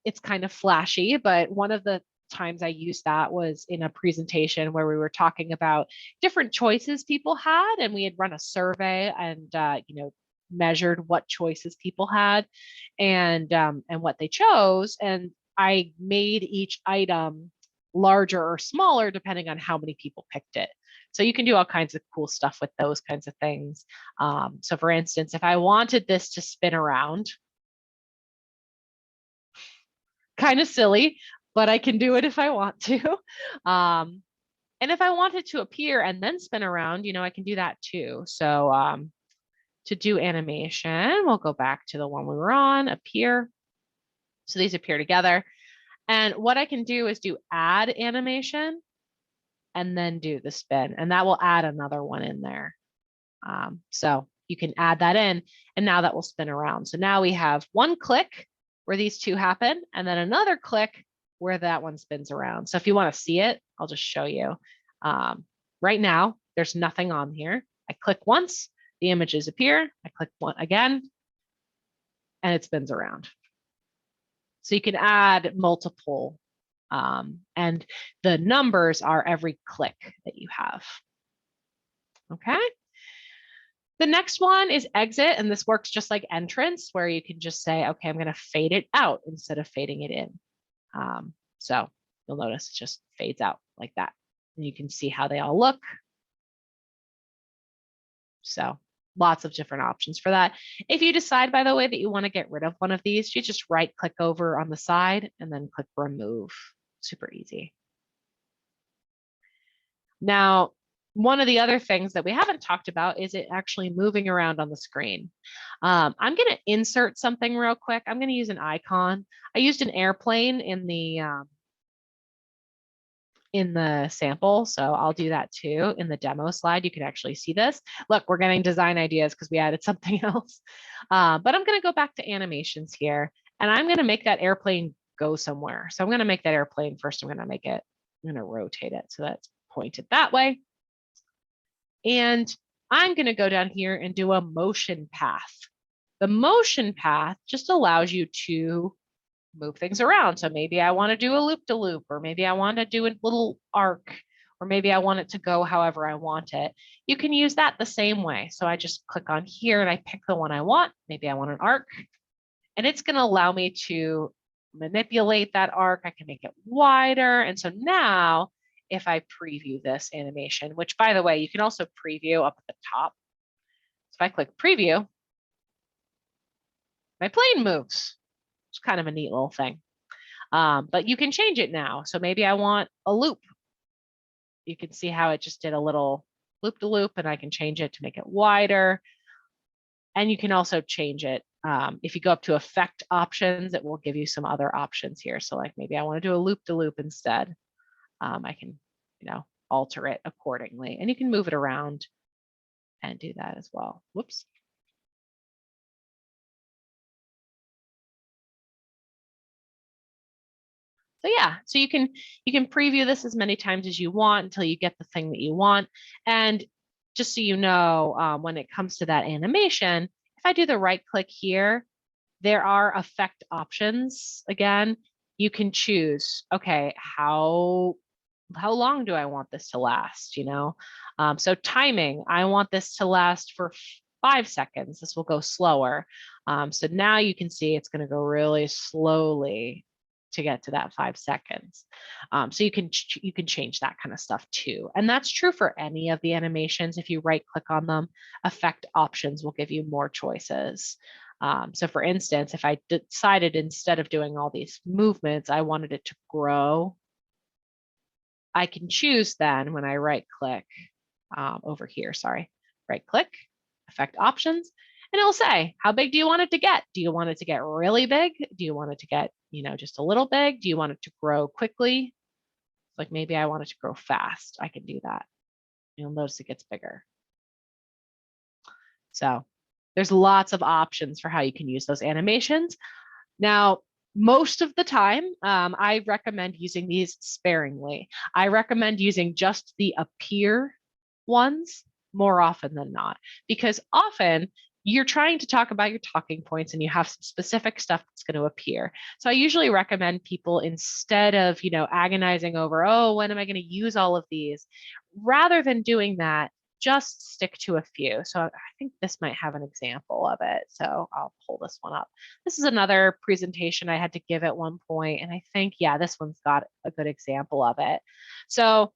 It's kind of flashy, but one of the times I used that was in a presentation where we were talking about different choices people had, and we had run a survey and measured what choices people had and what they chose. And I made each item larger or smaller depending on how many people picked it. So you can do all kinds of cool stuff with those kinds of things. So for instance, if I wanted this to spin around, kind of silly, but I can do it if I want to. And if I wanted to appear and then spin around, I can do that too. So to do animation, we'll go back to the one we were on, appear. So these appear together. And what I can do is do add animation and then do the spin, and that will add another one in there. So you can add that in, and now that will spin around. So now we have one click where these two happen, and then another click where that one spins around. So if you want to see it, I'll just show you. Right now, there's nothing on here. I click once, the images appear. I click one again, and it spins around. So you can add multiple, and the numbers are every click that you have. Okay. The next one is exit, and this works just like entrance, where you can just say, okay, I'm going to fade it out instead of fading it in. So you'll notice it just fades out like that. And you can see how they all look. So lots of different options for that. If you decide, by the way, that you want to get rid of one of these, you just right click over on the side and then click remove. Super easy. Now, one of the other things that we haven't talked about is it actually moving around on the screen. I'm going to insert something real quick. I'm going to use an icon. I used an airplane in the sample, so I'll do that too. In the demo slide, you can actually see this. Look, we're getting design ideas because we added something else. But I'm going to go back to animations here, and I'm going to make that airplane go somewhere. So I'm going to make that airplane first. I'm going to rotate it so that's pointed that way. And I'm going to go down here and do a motion path. The motion path just allows you to move things around. So maybe I want to do a loop-de-loop, or maybe I want to do a little arc, or maybe I want it to go however I want it. You can use that the same way. So I just click on here and I pick the one I want. Maybe I want an arc, and it's going to allow me to manipulate that arc. I can make it wider. And so now if I preview this animation, which by the way, you can also preview up at the top. So if I click preview, my plane moves. It's kind of a neat little thing. But you can change it now. So maybe I want a loop. You can see how it just did a little loop-de-loop, and I can change it to make it wider. And you can also change it. If you go up to effect options, it will give you some other options here. So like maybe I want to do a loop-de-loop instead. I can, alter it accordingly, and you can move it around and do that as well. Whoops. So yeah, so you can preview this as many times as you want until you get the thing that you want. And just so you know, when it comes to that animation, if I do the right click here, there are effect options. Again, you can choose, okay, how long do I want this to last, you know? So timing, I want this to last for 5 seconds. This will go slower. So now you can see it's going to go really slowly to get to that 5 seconds. So you can change that kind of stuff too. And that's true for any of the animations. If you right click on them, effect options will give you more choices. So for instance, if I decided instead of doing all these movements, I wanted it to grow, I can choose then when I right click over here, sorry, right click, effect options, and it'll say, how big do you want it to get? Do you want it to get really big? Do you want it to get, you know, just a little big? Do you want it to grow quickly? Like maybe I want it to grow fast. I can do that. You'll notice it gets bigger. So there's lots of options for how you can use those animations. Now, most of the time, I recommend using these sparingly. I recommend using just the appear ones more often than not, because often you're trying to talk about your talking points and you have some specific stuff that's going to appear. So I usually recommend people, instead of, you know, agonizing over, oh, when am I going to use all of these? Rather than doing that, just stick to a few. So I think this might have an example of it. So I'll pull this one up. This is another presentation I had to give at one point, and I think, yeah, this one's got a good example of it. So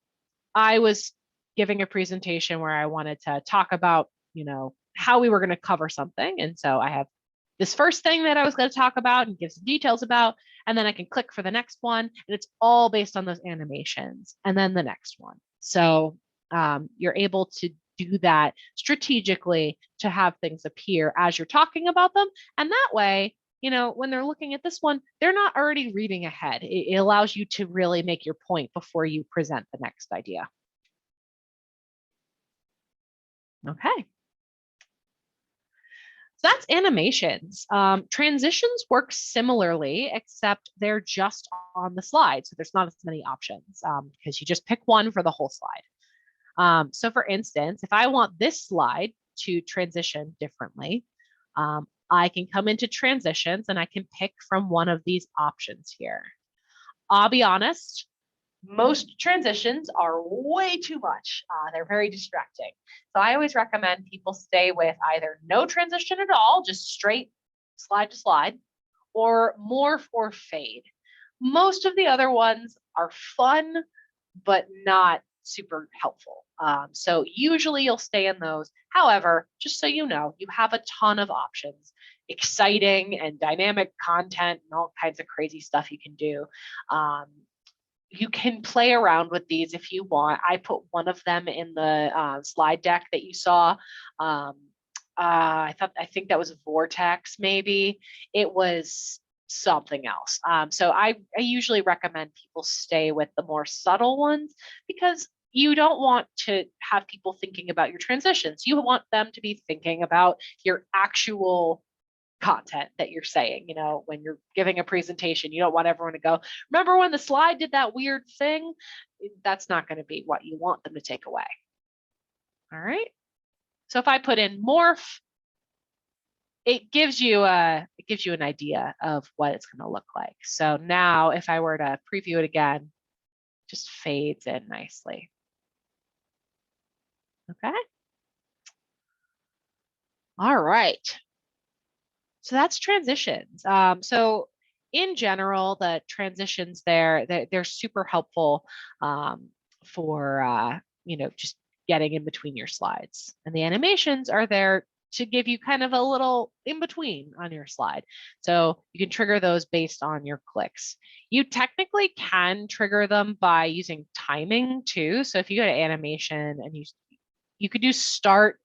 I was giving a presentation where I wanted to talk about, you know, how we were going to cover something. And so I have this first thing that I was going to talk about and give some details about, and then I can click for the next one, and it's all based on those animations, and then the next one. So you're able to do that strategically to have things appear as you're talking about them. And that way, you know, when they're looking at this one, they're not already reading ahead. It allows you to really make your point before you present the next idea. Okay. So that's animations. Transitions work similarly, except they're just on the slide. So there's not as many options because you just pick one for the whole slide. So for instance, if I want this slide to transition differently, I can come into transitions and I can pick from one of these options here. I'll be honest, most transitions are way too much. They're very distracting. So I always recommend people stay with either no transition at all, just straight slide to slide, or morph or fade. Most of the other ones are fun, but not super helpful. So usually you'll stay in those. However, just so you know, you have a ton of options, exciting and dynamic content and all kinds of crazy stuff you can do. You can play around with these if you want. I put one of them in the slide deck that you saw. I think that was Vortex, maybe. It was something else. So I usually recommend people stay with the more subtle ones, because you don't want to have people thinking about your transitions. You want them to be thinking about your actual content that you're saying. You know, when you're giving a presentation, you don't want everyone to go, remember when the slide did that weird thing? That's not going to be what you want them to take away. All right. So if I put in morph, it gives you an idea of what it's going to look like. So now if I were to preview it again, just fades in nicely. Okay. All right. So that's transitions. So in general, the transitions they're super helpful for you know, just getting in between your slides. And the animations are there to give you kind of a little in between on your slide. So you can trigger those based on your clicks. You technically can trigger them by using timing too. So if you go to animation and you could do start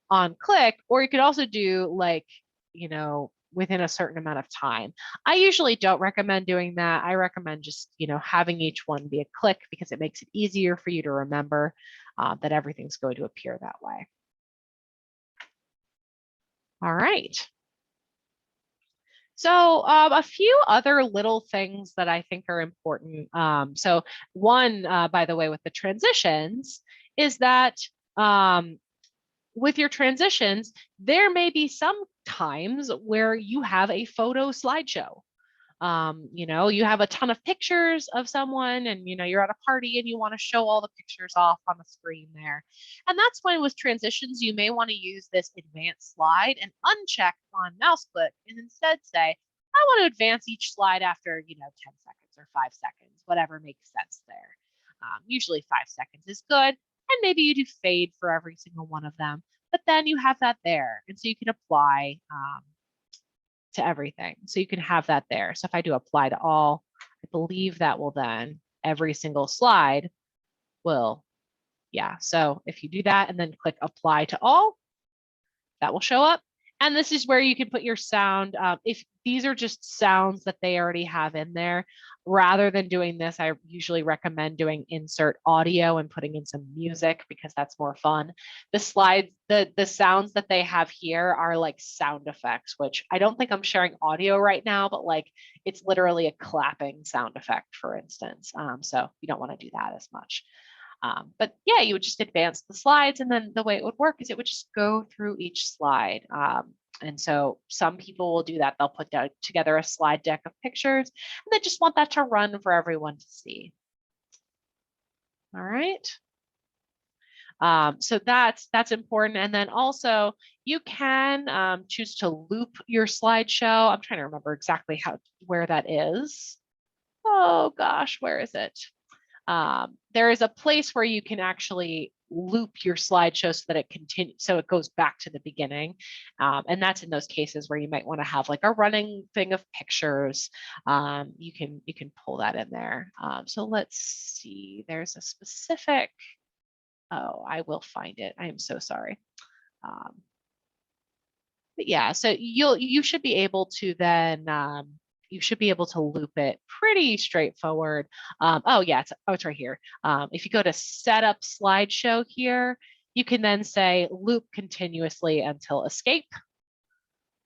on click, or you could also do like, you know, within a certain amount of time. I usually don't recommend doing that. I recommend just, you know, having each one be a click, because it makes it easier for you to remember that everything's going to appear that way. All right. So a few other little things that I think are important. So one, by the way, with the transitions is that with your transitions, there may be some times where you have a photo slideshow. You have a ton of pictures of someone and, you're at a party and you want to show all the pictures off on the screen there. And that's when with transitions, you may want to use this advanced slide and uncheck on mouse click and instead say, I want to advance each slide after, 10 seconds or 5 seconds, whatever makes sense there. Usually 5 seconds is good. And maybe you do fade for every single one of them, but then you have that there. And so you can apply to everything. So you can have that there. So if I do apply to all, I believe that will then every single slide will, yeah. So if you do that and then click apply to all, that will show up. And this is where you can put your sound. If these are just sounds that they already have in there, rather than doing this, I usually recommend doing insert audio and putting in some music because that's more fun. The slides, the sounds that they have here are like sound effects, which I don't think I'm sharing audio right now, but like it's literally a clapping sound effect, for instance. So you don't want to do that as much. But yeah, you would just advance the slides, and then the way it would work is it would just go through each slide. And so some people will do that. They'll put together a slide deck of pictures, and they just want that to run for everyone to see. All right. So that's important. And then also you can choose to loop your slideshow. I'm trying to remember exactly where that is. Oh gosh, where is it? There is a place where you can actually loop your slideshow so that it continues, so it goes back to the beginning. And that's in those cases where you might want to have like a running thing of pictures. You can pull that in there. So let's see, there's a specific, oh, I will find it. I am so sorry. But yeah, so you should be able to then you should be able to loop it pretty straightforward. Oh yeah, it's right here. If you go to setup slideshow here, you can then say loop continuously until escape.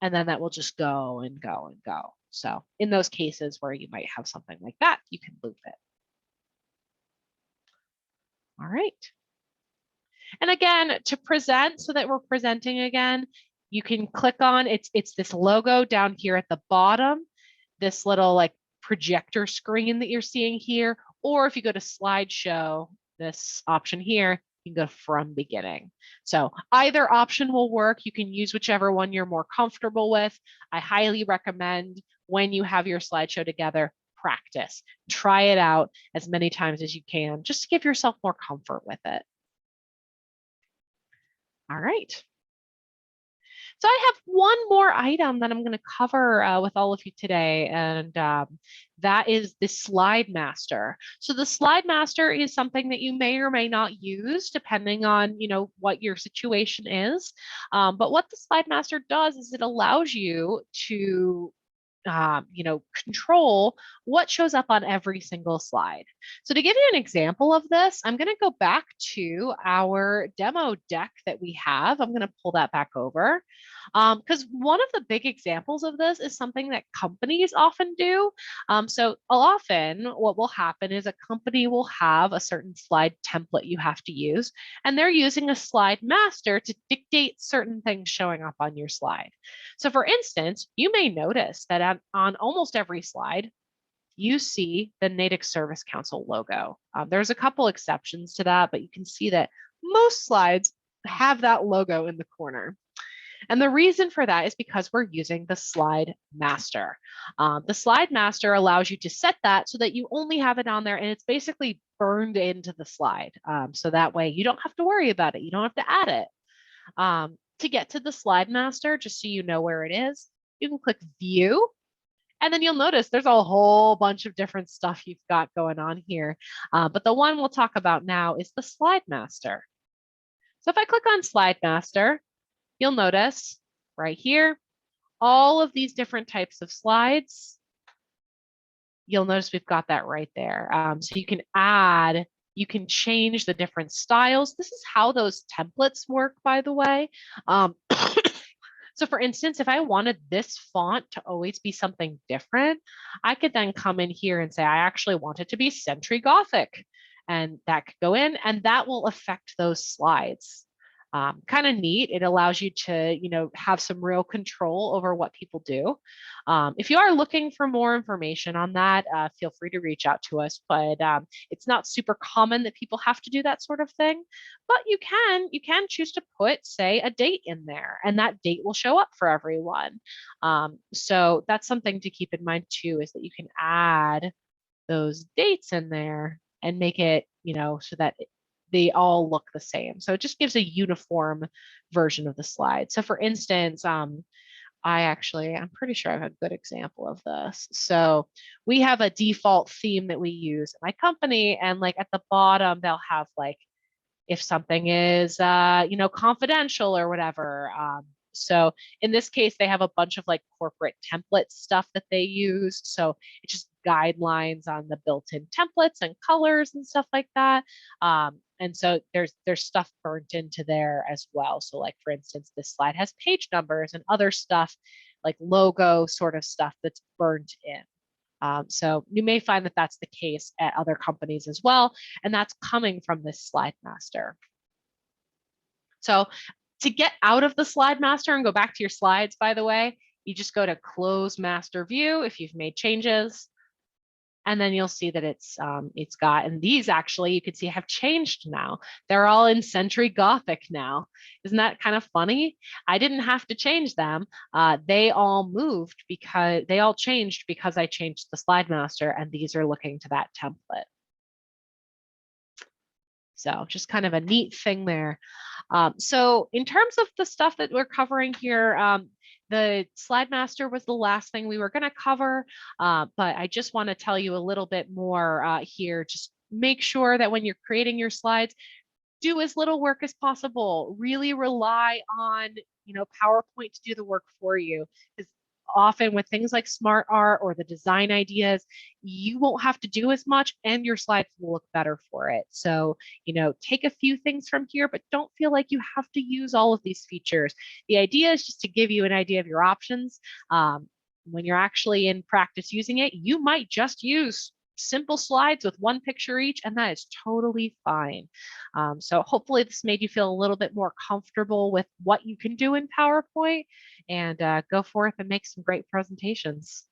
And then that will just go and go and go. So in those cases where you might have something like that, you can loop it. All right. And again, to present so that we're presenting again, you can click on it's this logo down here at the bottom, this little like projector screen that you're seeing here, or if you go to slideshow, this option here, you can go from beginning. So either option will work. You can use whichever one you're more comfortable with. I highly recommend when you have your slideshow together, practice. Try it out as many times as you can, just to give yourself more comfort with it. All right. So I have one more item that I'm going to cover with all of you today, and that is the slide master. So the slide master is something that you may or may not use depending on what your situation is. But what the slide master does is it allows you to control what shows up on every single slide. So to give you an example of this, I'm going to go back to our demo deck that we have. I'm going to pull that back over because one of the big examples of this is something that companies often do. So often what will happen is a company will have a certain slide template you have to use, and they're using a slide master to dictate certain things showing up on your slide. So for instance, you may notice that on almost every slide, you see the Natick Service Council logo. There's a couple exceptions to that, but you can see that most slides have that logo in the corner. And the reason for that is because we're using the slide master. The slide master allows you to set that so that you only have it on there and it's basically burned into the slide. So that way you don't have to worry about it. You don't have to add it. To get to the slide master, just so you know where it is, you can click view. And then you'll notice there's a whole bunch of different stuff you've got going on here. But the one we'll talk about now is the slide master. So if I click on slide master, you'll notice right here, all of these different types of slides. You'll notice we've got that right there. So you can add, you can change the different styles. This is how those templates work, by the way. So for instance, if I wanted this font to always be something different, I could then come in here and say, I actually want it to be Century Gothic. And that could go in, and that will affect those slides. Kind of neat. It allows you to, have some real control over what people do. If you are looking for more information on that, feel free to reach out to us. But it's not super common that people have to do that sort of thing. But you can choose to put, say, a date in there, and that date will show up for everyone. So that's something to keep in mind too, is that you can add those dates in there and make it, so that they all look the same. So it just gives a uniform version of the slide. So for instance, I'm pretty sure I have a good example of this. So we have a default theme that we use at my company, and like at the bottom, they'll have like, if something is, confidential or whatever. So in this case, they have a bunch of like corporate template stuff that they use. So it's just guidelines on the built-in templates and colors and stuff like that. And so there's stuff burnt into there as well. So like, for instance, this slide has page numbers and other stuff like logo sort of stuff that's burnt in. So you may find that that's the case at other companies as well, and that's coming from this slide master. So to get out of the slide master and go back to your slides, by the way, you just go to close master view if you've made changes. And then you'll see that it's got, and these actually you can see have changed now. They're all in Century Gothic now. Isn't that kind of funny? I didn't have to change them. They all moved because they all changed because I changed the slide master, and these are looking to that template. So just kind of a neat thing there. So in terms of the stuff that we're covering here, the slide master was the last thing we were going to cover, but I just want to tell you a little bit more here. Just make sure that when you're creating your slides, do as little work as possible. Really rely on, PowerPoint to do the work for you. Because often with things like smart art or the design ideas, you won't have to do as much and your slides will look better for it. So, take a few things from here, but don't feel like you have to use all of these features. The idea is just to give you an idea of your options. When you're actually in practice using it, you might just use simple slides with one picture each, and that is totally fine. So hopefully this made you feel a little bit more comfortable with what you can do in PowerPoint, and go forth and make some great presentations.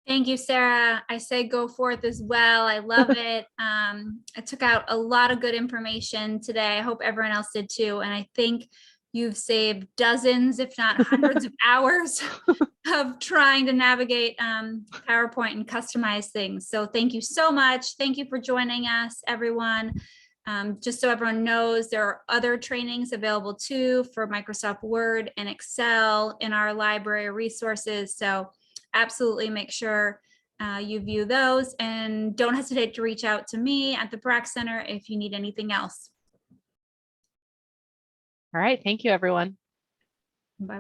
Thank you, Sarah. I say go forth as well. I love it. I took out a lot of good information today. I hope everyone else did too. And I think you've saved dozens, if not hundreds of hours of trying to navigate PowerPoint and customize things. So thank you so much. Thank you for joining us, everyone. Just so everyone knows, there are other trainings available too for Microsoft Word and Excel in our library of resources. So absolutely make sure you view those, and don't hesitate to reach out to me at the BRAC Center if you need anything else. All right. Thank you, everyone. Bye-bye.